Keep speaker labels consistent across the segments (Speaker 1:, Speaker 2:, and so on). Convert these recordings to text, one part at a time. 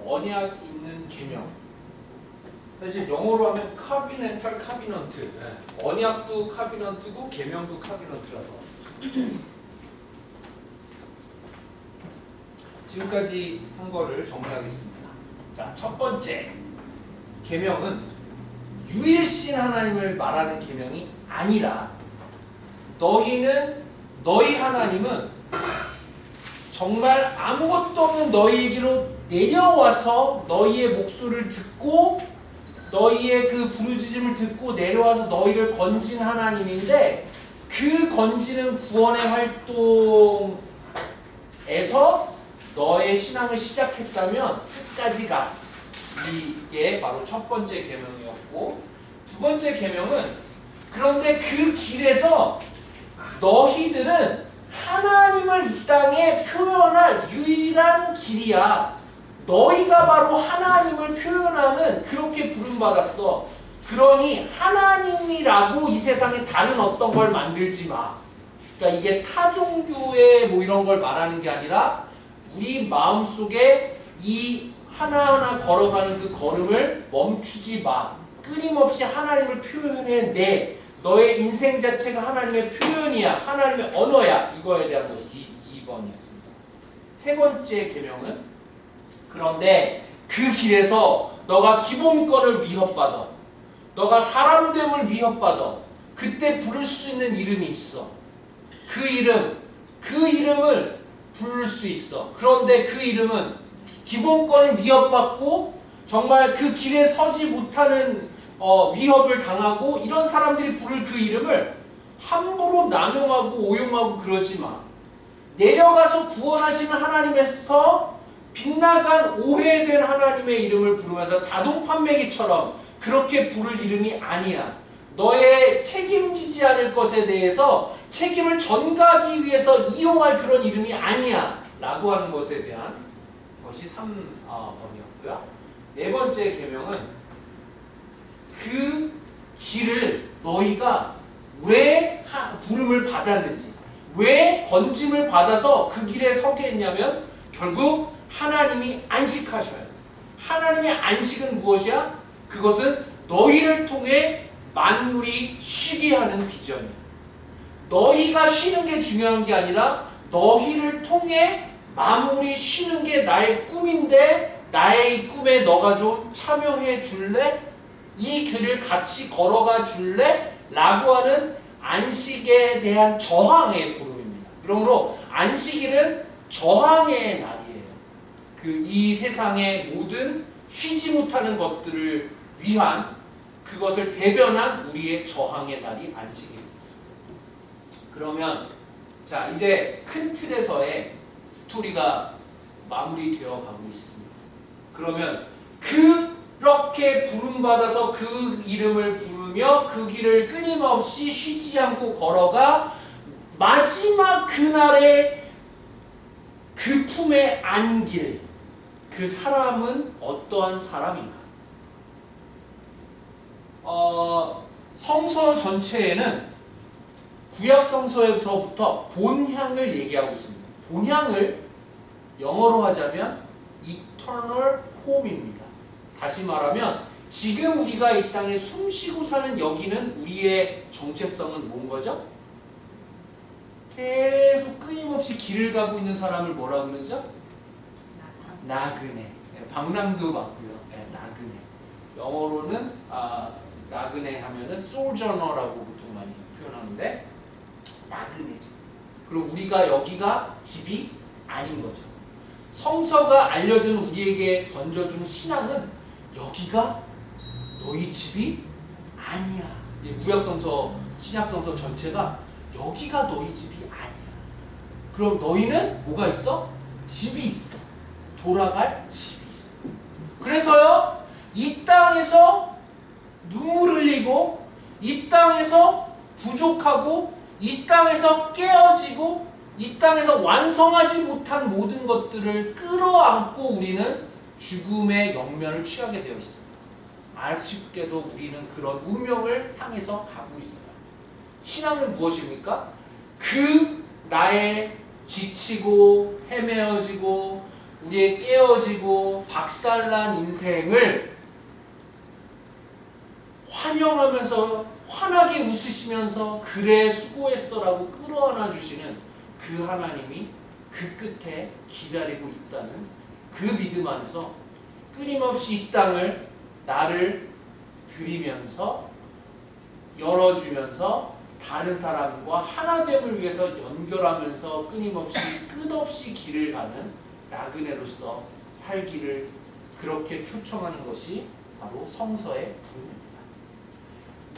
Speaker 1: 언약 있는 계명. 사실 영어로 하면 covenantal covenant. 언약도 covenant고 계명도 covenant라서. 지금까지 한 거를 정리하겠습니다. 자, 첫 번째 계명은 유일신 하나님을 말하는 계명이 아니라 너희 하나님은 정말 아무것도 없는 너희에게로 내려와서 너희의 목소리를 듣고 너희의 그 부르짖음을 듣고 내려와서 너희를 건진 하나님인데, 그 건지는 구원의 활동에서 너의 신앙을 시작했다면 끝까지 가. 이게 바로 첫 번째 계명이었고, 두 번째 계명은 그런데 그 길에서 너희들은 하나님을 이 땅에 표현할 유일한 길이야. 너희가 바로 하나님을 표현하는 그렇게 부름받았어. 그러니 하나님이라고 이 세상에 다른 어떤 걸 만들지 마. 그러니까 이게 타종교의 뭐 이런 걸 말하는 게 아니라 우리 마음속에 이 하나하나 걸어가는 그 걸음을 멈추지 마. 끊임없이 하나님을 표현해내. 너의 인생 자체가 하나님의 표현이야. 하나님의 언어야. 이거에 대한 것이 2번이었습니다. 세 번째 계명은 그런데 그 길에서 너가 기본권을 위협받아. 너가 사람됨을 위협받아. 그때 부를 수 있는 이름이 있어. 그 이름을 부를 수 있어. 그런데 그 이름은 기본권을 위협받고 정말 그 길에 서지 못하는 위협을 당하고 이런 사람들이 부를 그 이름을 함부로 남용하고 오용하고 그러지 마. 내려가서 구원하시는 하나님에서 빗나간 오해된 하나님의 이름을 부르면서 자동 판매기처럼 그렇게 부를 이름이 아니야. 너의 책임지지 않을 것에 대해서 책임을 전가하기 위해서 이용할 그런 이름이 아니야 라고 하는 것에 대한 것이 3번이었고요. 네 번째 계명은 그 길을 너희가 왜 부름을 받았는지, 왜 건짐을 받아서 그 길에 서게 했냐면 결국 하나님이 안식하셔요. 하나님의 안식은 무엇이야? 그것은 너희를 통해 만물이 쉬게 하는 비전이야. 너희가 쉬는 게 중요한 게 아니라 너희를 통해 만물이 쉬는 게 나의 꿈인데 나의 꿈에 너가 좀 참여해 줄래? 이 길을 같이 걸어가 줄래? 라고 하는 안식에 대한 저항의 부름입니다. 그러므로 안식일은 저항의 날이에요. 이 세상의 모든 쉬지 못하는 것들을 위한 그것을 대변한 우리의 저항의 날이 안식일입니다. 그러면 자, 이제 큰 틀에서의 스토리가 마무리되어 가고 있습니다. 그러면 그렇게 부름받아서 그 이름을 부르며 그 길을 끊임없이 쉬지 않고 걸어가 마지막 그날의 그 품에 안길 그 사람은 어떠한 사람인가? 성서 전체에는 구약 성서에서부터 본향을 얘기하고 있습니다. 본향을 영어로 하자면 eternal home입니다. 다시 말하면 지금 우리가 이 땅에 숨쉬고 사는 여기는 우리의 정체성은 뭔 거죠? 계속 끊임없이 길을 가고 있는 사람을 뭐라 그러죠? 나그네. 방랑도 맞고요. 나그네. 영어로는 나그네 하면은 sojourner라고 보통 많이 표현하는데 나그네죠. 그리고 우리가 여기가 집이 아닌 거죠. 성서가 알려준 우리에게 던져준 신앙은 여기가 너희 집이 아니야. 구약성서, 신약성서 전체가 여기가 너희 집이 아니야. 그럼 너희는 뭐가 있어? 집이 있어. 돌아갈 집이 있어. 그래서요, 이 땅에서 눈물 흘리고, 이 땅에서 부족하고, 이 땅에서 깨어지고, 이 땅에서 완성하지 못한 모든 것들을 끌어안고 우리는 죽음의 영면을 취하게 되어 있습니다. 아쉽게도 우리는 그런 운명을 향해서 가고 있어요. 신앙은 무엇입니까? 그 나의 지치고 헤매어지고 우리의 깨어지고 박살난 인생을 환영하면서 환하게 웃으시면서 그래 수고했어라고 끌어안아 주시는 그 하나님이 그 끝에 기다리고 있다는 그 믿음 안에서 끊임없이 이 땅을 나를 드리면서 열어주면서 다른 사람과 하나됨을 위해서 연결하면서 끊임없이 끝없이 길을 가는 나그네로서 살기를 그렇게 초청하는 것이 바로 성서의 부름입니다.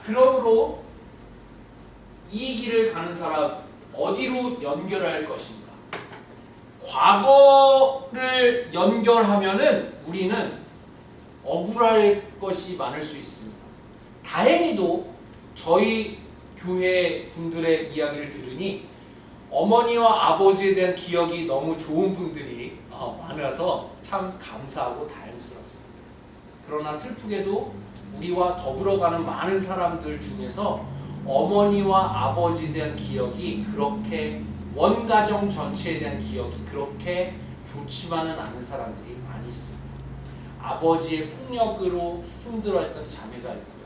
Speaker 1: 그러므로 이 길을 가는 사람 어디로 연결할 것인가? 과거를 연결하면은 우리는 억울할 것이 많을 수 있습니다. 다행히도 저희 교회 분들의 이야기를 들으니 어머니와 아버지에 대한 기억이 너무 좋은 분들이 많아서 참 감사하고 다행스럽습니다. 그러나 슬프게도 우리와 더불어가는 많은 사람들 중에서 어머니와 아버지에 대한 기억이 그렇게 원가정 전체에 대한 기억이 그렇게 좋지만은 않은 사람들이 많이 있습니다. 아버지의 폭력으로 힘들어했던 자매가 있고요.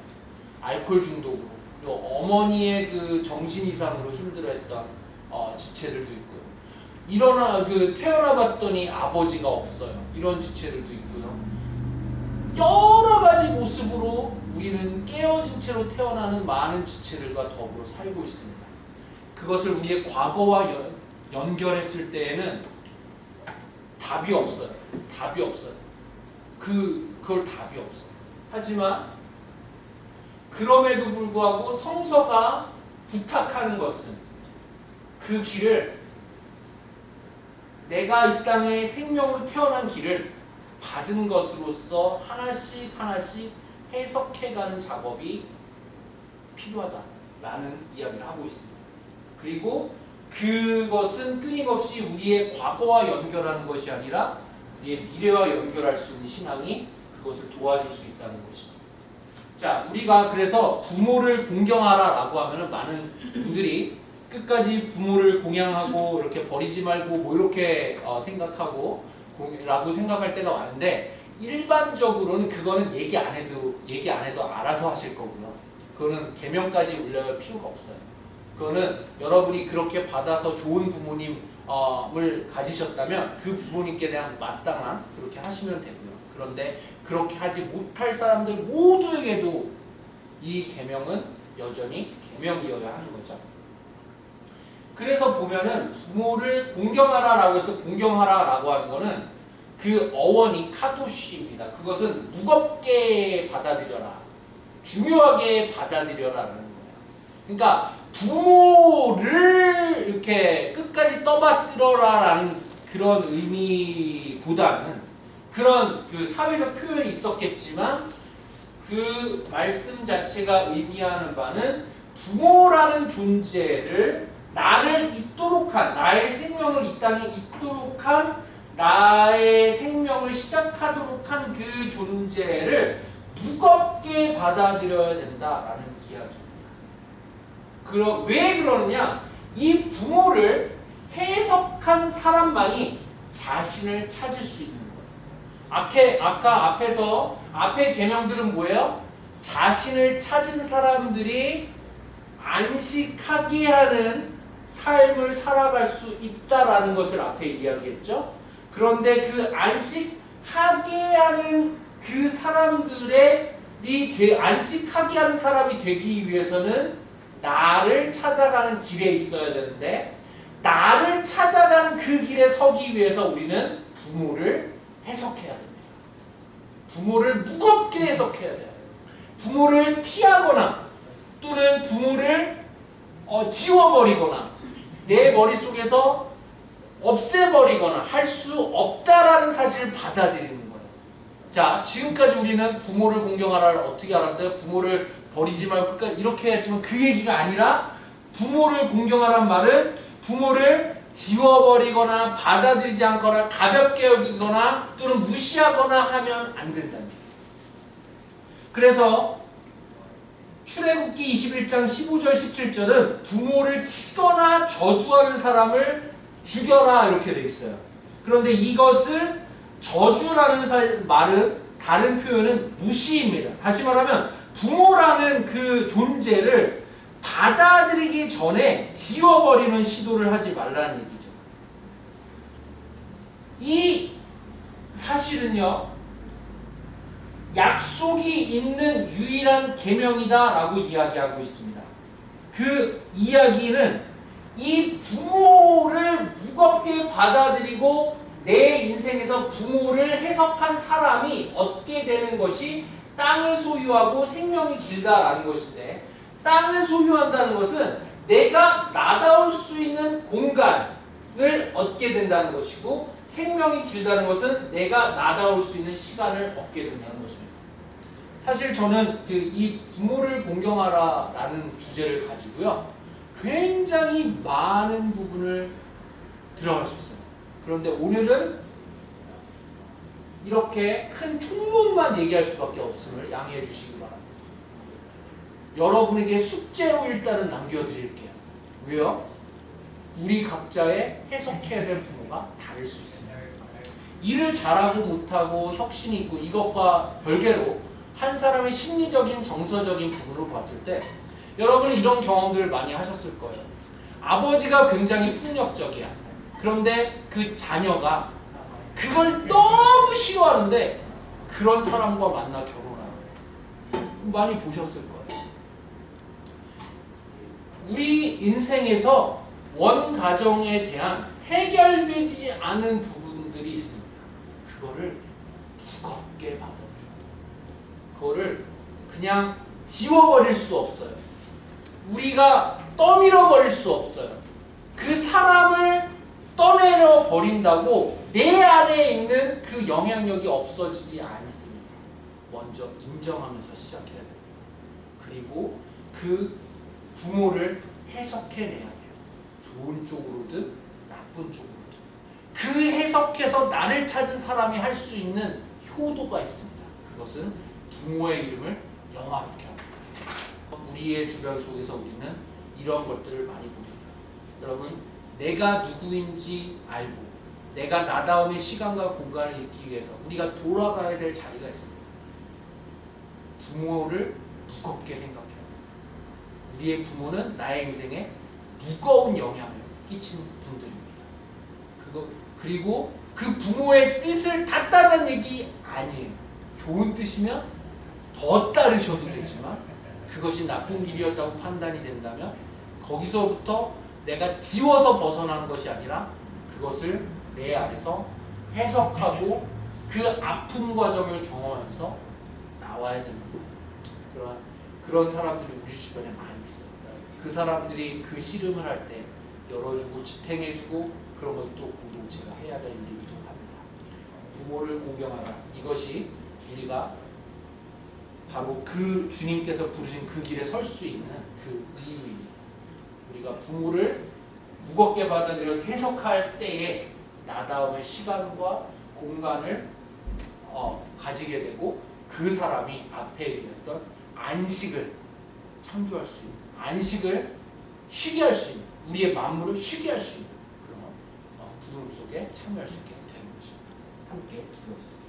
Speaker 1: 알코올 중독으로 그리고 어머니의 그 정신 이상으로 힘들어했던 지체들도 있고요. 태어나 봤더니 아버지가 없어요. 이런 지체들도 있고요. 여러 가지 모습으로 우리는 깨어진 채로 태어나는 많은 지체들과 더불어 살고 있습니다. 그것을 우리의 과거와 연결했을 때에는 답이 없어요. 답이 없어요. 그걸 답이 없어요. 하지만 그럼에도 불구하고 성서가 부탁하는 것은 그 길을 내가 이 땅에 생명으로 태어난 길을 받은 것으로서 하나씩 하나씩 해석해가는 작업이 필요하다라는 이야기를 하고 있습니다. 그리고 그것은 끊임없이 우리의 과거와 연결하는 것이 아니라 우리의 미래와 연결할 수 있는 신앙이 그것을 도와줄 수 있다는 것이죠. 자, 우리가 그래서 부모를 공경하라라고 하면은 많은 분들이 끝까지 부모를 공양하고 이렇게 버리지 말고 뭐 이렇게 생각하고 라고 생각할 때가 많은데 일반적으로는 그거는 얘기 안 해도 알아서 하실 거고요. 그거는 계명까지 올려갈 필요가 없어요. 그거는 여러분이 그렇게 받아서 좋은 부모님을 가지셨다면 그 부모님께 대한 마땅한 그렇게 하시면 되고요. 그런데 그렇게 하지 못할 사람들 모두에게도 이 계명은 여전히 계명이어야 하는 거죠. 그래서 보면은 부모를 공경하라라고 해서 공경하라라고 하는 거는 그 어원이 카도시입니다. 그것은 무겁게 받아들여라, 중요하게 받아들여라라는 거예요. 그러니까 부모를 이렇게 끝까지 떠받들어라라는 그런 의미보다는 그런 그 사회적 표현이 있었겠지만 그 말씀 자체가 의미하는 바는 부모라는 존재를 나를 잇도록 한, 나의 생명을 이 땅에 잇도록 한, 나의 생명을 시작하도록 한 그 존재를 무겁게 받아들여야 된다라는 이야기입니다. 왜 그러느냐? 이 부모를 해석한 사람만이 자신을 찾을 수 있는 거예요. 아까 앞의 계명들은 뭐예요? 자신을 찾은 사람들이 안식하게 하는 삶을 살아갈 수 있다라는 것을 앞에 이야기했죠. 그런데 그 안식하게 하는 그 사람들의 안식하게 하는 사람이 되기 위해서는 나를 찾아가는 길에 있어야 되는데 나를 찾아가는 그 길에 서기 위해서 우리는 부모를 해석해야 됩니다. 부모를 무겁게 해석해야 돼요. 부모를 피하거나 또는 부모를 지워버리거나 내 머릿속에서 없애버리거나 할 수 없다라는 사실을 받아들이는 거예요. 자, 지금까지 우리는 부모를 공경하라를 어떻게 알았어요? 부모를 버리지 말고 끝까지 이렇게 했지만 그 얘기가 아니라 부모를 공경하라는 말은 부모를 지워버리거나 받아들이지 않거나 가볍게 여기거나 또는 무시하거나 하면 안 된다는 얘기예요. 그래서 출애굽기 21장 15절 17절은 부모를 치거나 저주하는 사람을 죽여라 이렇게 돼 있어요. 그런데 이것을 저주라는 말은 다른 표현은 무시입니다. 다시 말하면 부모라는 그 존재를 받아들이기 전에 지워버리는 시도를 하지 말라는 얘기죠. 이 사실은요, 약속이 있는 유일한 계명이다라고 이야기하고 있습니다. 그 이야기는 이 부모를 무겁게 받아들이고 내 인생에서 부모를 해석한 사람이 얻게 되는 것이 땅을 소유하고 생명이 길다라는 것인데, 땅을 소유한다는 것은 내가 나다울 수 있는 공간을 얻게 된다는 것이고, 생명이 길다는 것은 내가 나다울 수 있는 시간을 얻게 된다는 것입니다. 사실 저는 이 부모를 공경하라라는 주제를 가지고요, 굉장히 많은 부분을 들어갈 수 있어요. 그런데 오늘은 이렇게 큰 총론만 얘기할 수밖에 없음을 양해해 주시기 바랍니다. 여러분에게 숙제로 일단은 남겨드릴게요. 왜요? 우리 각자의 해석해야 될 부모가 다를 수 있습니다. 일을 잘하고 못하고 혁신이 있고 이것과 별개로 한 사람의 심리적인 정서적인 부분으로 봤을 때 여러분은 이런 경험들을 많이 하셨을 거예요. 아버지가 굉장히 폭력적이야. 그런데 그 자녀가 그걸 너무 싫어하는데 그런 사람과 만나 결혼하는, 많이 보셨을 거예요. 우리 인생에서 원가정에 대한 해결되지 않은 부분들이 있습니다. 그거를 무겁게 받아들여요. 그거를 그냥 지워버릴 수 없어요. 우리가 떠밀어 버릴 수 없어요. 그 사람을 떠내려 버린다고 내 안에 있는 그 영향력이 없어지지 않습니다. 먼저 인정하면서 시작해야 돼요. 그리고 그 부모를 해석해내야 돼요. 좋은 쪽으로든 나쁜 쪽으로든. 그 해석해서 나를 찾은 사람이 할 수 있는 효도가 있습니다. 그것은 부모의 이름을 영화롭게 합니다. 우리의 주변 속에서 우리는 이런 것들을 많이 봅니다. 여러분, 내가 누구인지 알고 내가 나다움의 시간과 공간을 잊기 위해서 우리가 돌아가야 될 자리가 있습니다. 부모를 무겁게 생각해야 합니다. 우리의 부모는 나의 인생에 무거운 영향을 끼친 분들입니다. 그리고 그 부모의 뜻을 다 따르는 얘기 아니에요. 좋은 뜻이면 더 따르셔도 되지만 그것이 나쁜 길이었다고 판단이 된다면 거기서부터 내가 지워서 벗어나는 것이 아니라 그것을 내 안에서 해석하고 그 아픈 과정을 경험하면서 나와야 되는 거예요. 그런 사람들이 우리 주변에 많이 있어요. 그 사람들이 그 씨름을 할 때 열어주고 지탱해주고 그런 것도 공동체가 해야 될 일이기도 합니다. 부모를 공경하라. 이것이 우리가 바로 그 주님께서 부르신 그 길에 설 수 있는 그 이유입니다. 우리가 부모를 무겁게 받아들여서 해석할 때에 나다움의 시간과 공간을 가지게 되고 그 사람이 앞에 얘기했던 안식을 창조할 수 있는, 안식을 쉬게 할 수 있는, 우리의 만물을 쉬게 할 수 있는 그런 부름 속에 참여할 수 있게 되는 것입니다. 함께 기도하겠습니다.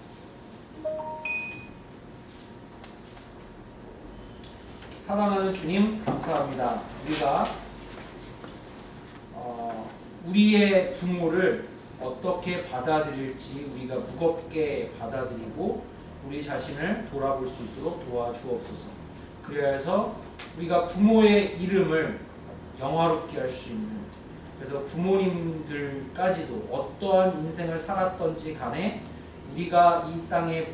Speaker 1: 사랑하는 주님, 감사합니다. 우리가 우리의 부모를 어떻게 받아들일지 우리가 무겁게 받아들이고 우리 자신을 돌아볼 수 있도록 도와주옵소서. 그래야 해서 우리가 부모의 이름을 영화롭게 할 수 있는, 그래서 부모님들까지도 어떠한 인생을 살았던지 간에 우리가 이 땅에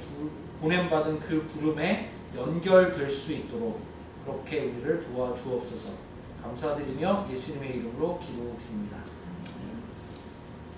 Speaker 1: 보냄받은 그 부름에 연결될 수 있도록 그렇게 우리를 도와주옵소서. 감사드리며 예수님의 이름으로 기도드립니다.